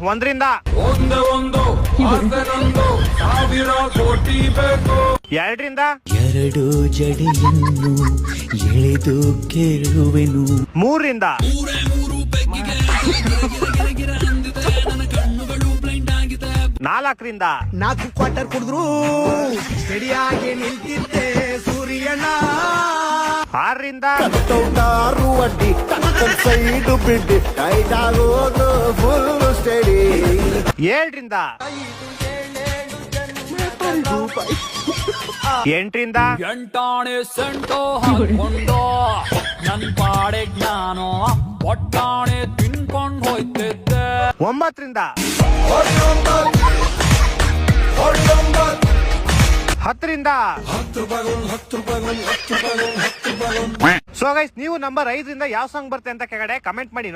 ಒಂದರಿಂದ ಎರಡರಿಂದ ಎರಡು ಜಡಿಯನ್ನು ಎಳೆದು ಕೇಳುವೆನು ಮೂರರಿಂದ ನಾಲ್ಕರಿಂದ 4 ಕ್ವಾರ್ಟರ್ ಕುಡಿದ್ರು ಸರಿಯಾಗಿ ನಿಂತಿದ್ದೆ ಸೂರ್ಯನ ಆರರಿಂದ ಅಡ್ಡಿ ಸೈಡು ಬಿಡ್ಡಿ ಟೈಟ್ ಆಗೋದು ಫುಲ್ ಸ್ಟಡಿ ಏಳರಿಂದ ಎಂಟರಿಂದ ಎಂಟಾಣೆ ಸೆಂಟೋ ಹಾಕೊಂಡು ನನ್ ಪಾಡೆ ಜ್ಞಾನ ಒಟ್ಟಾಣೆ ತಿನ್ಕೊಂಡ್ ಹೋಯ್ತಿದ್ದೆ ಒಂಬತ್ತರಿಂದ ಹತ್ತರಿಂದ ಸೊ ಗೈಸ್ ನೀವು ನಂಬರ್ 5ರಿಂದ ಯಾವ ಸಾಂಗ್ ಬರುತ್ತೆ ಅಂತ ಕೆಳಗಡೆ ಕಮೆಂಟ್ ಮಾಡಿ.